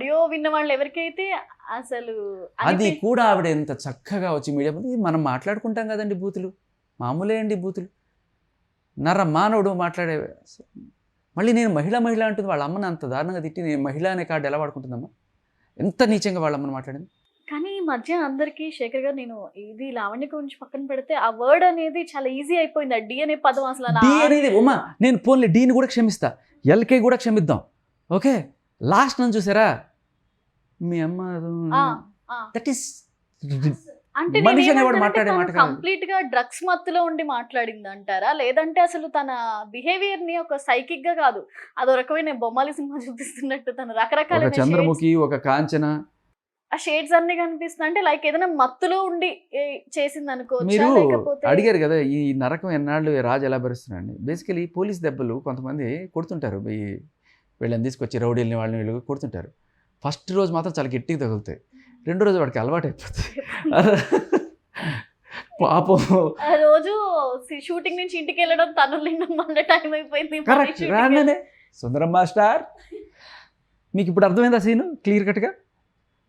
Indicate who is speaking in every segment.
Speaker 1: Audio విన్న వాళ్ళు ఎవరికైతే అసలు
Speaker 2: అది కూడా ఆవిడ ఎంత చక్కగా వచ్చి మీడియా ముందు మనం మాట్లాడుకుంటాం కదండి బూతులు, మామూలే అండి బూతులు, మానవుడు మాట్లాడే. మళ్ళీ నేను మహిళ అంటుంది, వాళ్ళ అమ్మని అంత దారుణంగా తిట్టి నేను మహిళ అనే కార్డు ఎలా వాడుకుంటుందమ్మా, ఎంత నీచంగా వాళ్ళ అమ్మని మాట్లాడింది.
Speaker 1: కానీ ఈ మధ్య అందరికీ శేఖర్ గారు, నేను ఇది లావణ్య గురించి పక్కన పెడితే ఆ వర్డ్ అనేది చాలా ఈజీ అయిపోయింది. ఆ డి అనే పదం అసలు
Speaker 2: డి అనేది ఉమా, నేను పోన్లే డీని కూడా క్షమిస్తా, ఎల్కే కూడా క్షమిద్దాం, ఓకే. లాస్ట్ నన్ను చూసారా మీ అమ్మ, దట్ ఈస్
Speaker 1: అంటే
Speaker 2: మనిషి అనేవాడు మాట్లాడే మాట
Speaker 1: కంప్లీట్ గా డ్రగ్స్ మత్తులో ఉండి మాట్లాడింది అంటారా, లేదంటే అసలు తన బిహేవియర్ ని ఒక సైకిక్ గా కాదు, అదో రకమైన బొమ్మలి సినిమా చూపిస్తున్నట్టు తన రకరకాల
Speaker 2: చంద్రముఖి, ఒక కాంచన,
Speaker 1: ఆ షేడ్స్ అన్ని కనిపిస్తుంది. అంటే లైక్ ఏదైనా మత్తులో ఉండి చేసింది అనుకోవచ్చు.
Speaker 2: మీరు అడిగారు కదా ఈ నరకం ఎన్నాళ్ళు రాజు ఎలా భరిస్తున్నాడు. బేసికలీ పోలీస్ దెబ్బలు కొంతమంది కొడుతుంటారు, వీళ్ళని తీసుకొచ్చి రౌడీలని వాళ్ళని వీళ్ళు కొడుతుంటారు. ఫస్ట్ రోజు మాత్రం చాలా గట్టిగా తగులుతాయి, రెండో రోజు వాడికి అలవాటు అయిపోతుంది. పాపం
Speaker 1: ఆ రోజు షూటింగ్ నుంచి ఇంటికి వెళ్ళడం తను మన టైం అయిపోయింది.
Speaker 2: కరెక్ట్, రాగానే సుందరం మాస్టర్ మీకు ఇప్పుడు అర్థమైంది ఆ సీను క్లియర్ కట్గా.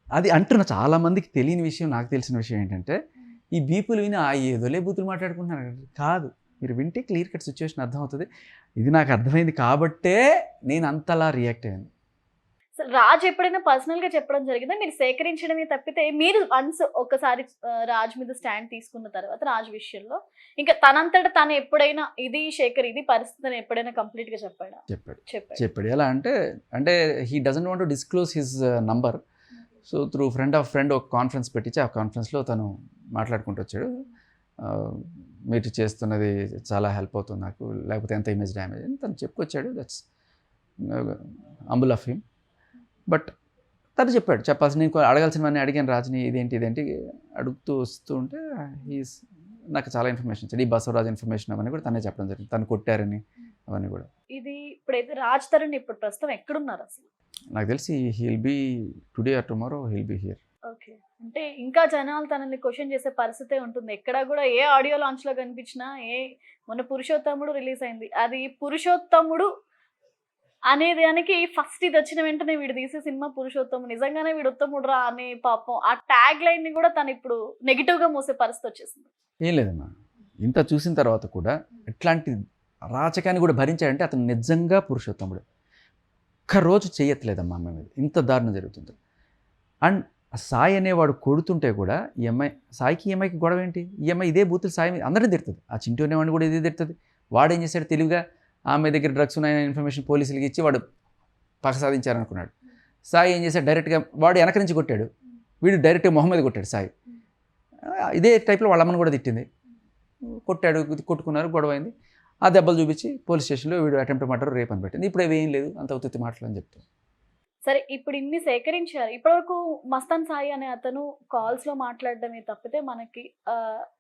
Speaker 2: అది అంటున్నా, చాలామందికి తెలియని విషయం, నాకు తెలిసిన విషయం ఏంటంటే ఈ బీపులు విని ఏదోలే బూతులు మాట్లాడుకుంటున్నారు కాదు. మీరు వింటే క్లియర్ కట్ సిచ్యువేషన్ అర్థమవుతుంది. ఇది నాకు అర్థమైంది కాబట్టే నేను అంతలా రియాక్ట్ అయ్యాను.
Speaker 1: రాజ్ ఎప్పుడైనా పర్సనల్ గా చెప్పడం జరిగిందా, మీరు సేకరించడమే తప్పితే మీరు వన్స్ ఒకసారి రాజ్ మీద స్టాండ్ తీసుకున్న తర్వాత రాజ్ విషయంలో ఇంకా తనంతట తను ఎప్పుడైనా ఇది శేఖర్ ఇది పరిస్థితిని ఎప్పుడైనా కంప్లీట్ గా చెప్పాడా?
Speaker 2: చెప్పాడు. ఎలా అంటే he doesn't want to disclose his number. So through friend of friend ఒక కాన్ఫరెన్స్ పెట్టించి ఆ కాన్ఫరెన్స్లో తను మాట్లాడుకుంటూ వచ్చాడు. మీరు చేస్తున్నది చాలా హెల్ప్ అవుతుంది నాకు, లేకపోతే ఎంత ఇమేజ్ డ్యామేజ్ అని తను చెప్పుకొచ్చాడు. That's అంబుల్ of him. బట్ తను చెప్పాడు, చెప్పాల్సిన నేను అడగాల్సినవన్నీ అడిగాను రాజుని, ఇదేంటి అడుగుతూ వస్తూ ఉంటే నాకు చాలా ఇన్ఫర్మేషన్ ఇచ్చాడు. ఈ బసవరాజ్ ఇన్ఫర్మేషన్ అవన్నీ కూడా తనే చెప్పడం జరిగింది, తను కొట్టారని అవన్నీ కూడా.
Speaker 1: ఇది ఇప్పుడైతే రాజ్ తరుణ్ ఇప్పుడు ప్రస్తుతం ఎక్కడున్నారు అసలు?
Speaker 2: నాకు తెలిసి he'll be today or tomorrow he'll be here.
Speaker 1: Okay, అంటే ఇంకా జనాలు తనని క్వశ్చన్ చేసే పరిస్థితే ఉంటుంది. ఎక్కడ కూడా ఏ ఆడియో లాంచ్ లో కనిపించినా మొన్న పురుషోత్తముడు రిలీజ్ అయింది, అది పురుషోత్తముడు అనే దానికి ఫస్ట్ ఇది వచ్చిన వెంటనే వీడు తీసే సినిమా పురుషోత్తముడు, నిజంగానే వీడు ఉత్తముడు రా అనే పాపం ఆ ట్యాగ్ లైన్ ని కూడా తను ఇప్పుడు నెగిటివ్ గా మోసే పరిస్థితి వచ్చేసింది.
Speaker 2: ఏం లేదమ్మా, ఇంత చూసిన తర్వాత కూడా ఎట్లాంటి రాచకాన్ని కూడా భరించాడంటే అతను నిజంగా పురుషోత్తముడు. ఒక్కరోజు చేయట్లేదమ్మా అమ్మాయి మీద, ఇంత దారుణం జరుగుతుంది. అండ్ సాయి అనేవాడు కొడుతుంటే కూడా ఈ అమ్మాయి, సాయికి ఈ అమ్మాయికి గొడవ ఏంటి? ఈ అమ్మాయి ఇదే బూతులు సాయి మీద అందరినీ తిడుతుంది, ఆ చింటూ అనేవాడిని కూడా ఇదే తిడుతుంది. వాడు ఏం చేశాడు తెలివిగా, ఆమె దగ్గర డ్రగ్స్ ఉన్నాయని ఇన్ఫర్మేషన్ పోలీసులకి ఇచ్చి వాడు పక్క సాధించారనుకున్నాడు. సాయి ఏం చేశాడు, డైరెక్ట్గా వాడు వెనక నుంచి కొట్టాడు, వీడు డైరెక్ట్గా మొహం మీద కొట్టాడు. సాయి ఇదే టైప్లో వాళ్ళ అమ్మని కూడా తిట్టింది, కొట్టుకున్నారు, గొడవ అయింది. ఆ దెబ్బలు చూపించి పోలీస్ స్టేషన్లో వీడు అటెంప్ట్ మర్డర్ రేప్ అని పెట్టింది. ఇప్పుడు ఏం లేదు, అంత ఉత్తి మాటలు అని చెప్తాను.
Speaker 1: సరే, ఇప్పుడు ఇన్ని సేకరించారు. ఇప్పటివరకు మస్తాన్ సాయి అనే అతను కాల్స్ లో మాట్లాడడమే తప్పితే మనకి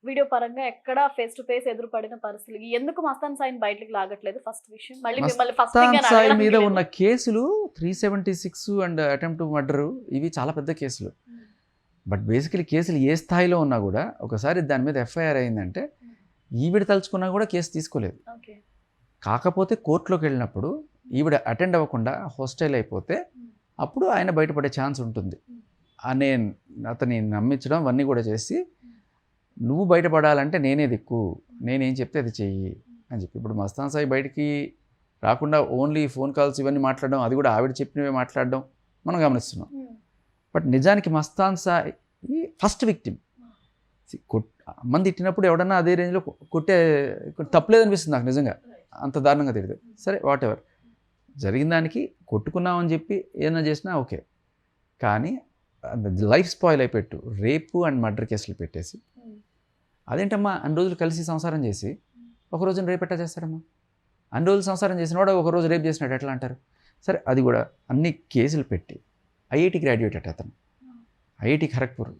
Speaker 1: వీడియో పరంగా ఎక్కడ ఫేస్ టు ఫేస్ ఎదురుపడిన పరిస్థితులు, ఎందుకు మస్తాన్ సాయిని బయటకు లాగట్లేదు? ఫస్ట్ విషయం. మళ్ళీ
Speaker 2: మస్తాన్ సాయి మీద ఉన్న కేసులు 376 అండ్ అటెంప్ట్ మర్డర్, ఇవి చాలా పెద్ద కేసులు. బట్ బేసికలీ కేసులు ఏ స్థాయిలో ఉన్నా కూడా ఒకసారి దాని మీద ఎఫ్ఐఆర్ అయిందంటే ఈవిడ తలుచుకున్నా కూడా కేసు తీసుకోలేదు. కాకపోతే కోర్టులోకి వెళ్ళినప్పుడు ఈవిడ అటెండ్ అవ్వకుండా హోస్టైల్ అయిపోతే అప్పుడు ఆయన బయటపడే ఛాన్స్ ఉంటుంది అనే అతని నమ్మించడం అవన్నీ కూడా చేసి, నువ్వు బయటపడాలంటే నేనే దిక్కు, నేనేం చెప్తే అది చెయ్యి అని చెప్పి. ఇప్పుడు మస్తాన్ సాయి బయటికి రాకుండా ఓన్లీ ఫోన్ కాల్స్ ఇవన్నీ మాట్లాడడం, అది కూడా ఆవిడ చెప్పినవే మాట్లాడడం మనం గమనిస్తున్నాం. బట్ నిజానికి మస్తాన్ సాయి ఫస్ట్ విక్టిమ్. మంది తిట్టినప్పుడు ఎవడన్నా అదే రేంజ్లో కొట్టే తప్పలేదనిపిస్తుంది నాకు నిజంగా, అంత దారుణంగా తిరిగి. సరే, వాట్ ఎవర్, జరిగిన దానికి కొట్టుకున్నామని చెప్పి ఏదైనా చేసినా ఓకే. కానీ లైఫ్ స్పాయిల్ అయిపెట్టు రేపు అండ్ మర్డర్ కేసులు పెట్టేసి, అదేంటమ్మా అన్ని రోజులు కలిసి సంసారం చేసి ఒక రోజున రేపు ఎట్టా చేస్తాడమ్మా? అన్ని రోజులు సంసారం చేసిన వాడు ఒక రోజు రేపు చేసినట్టు ఎట్లా అంటారు? సరే, అది కూడా అన్ని కేసులు పెట్టి ఐఐటి గ్రాడ్యుయేట్ అట అతను, ఐఐటి ఖరగ్పూర్,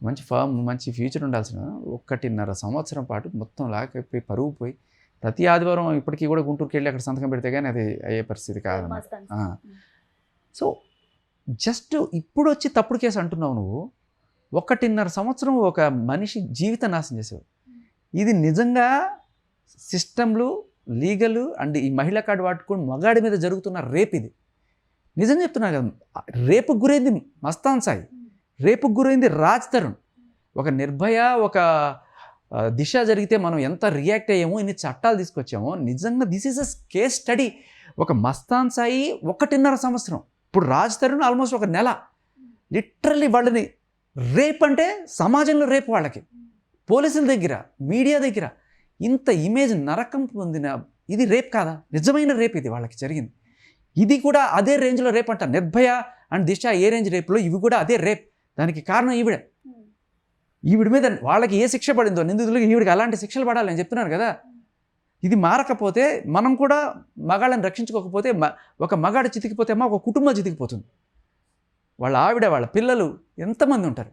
Speaker 2: మంచి ఫామ్, మంచి ఫ్యూచర్ ఉండాల్సిన 1.5 సంవత్సరం పాటు మొత్తం లాకపోయి పరువు పోయి ప్రతి ఆదివారం ఇప్పటికీ కూడా గుంటూరుకి వెళ్ళి అక్కడ సంతకం పెడితే కానీ అది అయ్యే పరిస్థితి కాదన్నమాట. సో జస్ట్ ఇప్పుడు వచ్చి తప్పుడు కేసు అంటున్నావు నువ్వు. 1.5 సంవత్సరం ఒక మనిషి జీవితం నాశనం చేసావు. ఇది నిజంగా సిస్టమ్లు, లీగల్ అండ్ ఈ మహిళా కార్డు వాడుకొని మగాడి మీద జరుగుతున్న రేప్ ఇది. నిజం చెప్తున్నా కదా, రేపుకు గురైంది మస్తాన్ సాయి, రేపుకు గురైంది రాజ్ తరుణ్. ఒక నిర్భయ, ఒక దిశ జరిగితే మనం ఎంత రియాక్ట్ అయ్యామో, ఇన్ని చట్టాలు తీసుకొచ్చామో. నిజంగా this is a case study. ఒక మస్తాన్ సాయి 1.5 సంవత్సరం, ఇప్పుడు రాజ్ తరుణ్ ఆల్మోస్ట్ 1 నెల. లిటరల్లీ వాళ్ళని రేప్ అంటే సమాజంలో రేపు, వాళ్ళకి పోలీసుల దగ్గర, మీడియా దగ్గర ఇంత ఇమేజ్ నరకం పొందిన ఇది రేప్ కాదా? నిజమైన రేప్ ఇది వాళ్ళకి జరిగింది. ఇది కూడా అదే రేంజ్లో రేప్ అంట. నిర్భయ అండ్ దిశ ఏ రేంజ్ రేపులో, ఇవి కూడా అదే రేప్. దానికి కారణం ఈవిడే. ఈవిడ మీద వాళ్ళకి ఏ శిక్ష పడిందో నిందితులకి, ఈవిడికి అలాంటి శిక్షలు పడాలి అని చెప్తున్నారు కదా. ఇది మారకపోతే, మనం కూడా మగాళ్ళని రక్షించుకోకపోతే, ఒక మగాడు చితికిపోతే ఒక కుటుంబం చితికిపోతుంది. వాళ్ళ ఆవిడ, వాళ్ళ పిల్లలు ఎంతమంది ఉంటారు.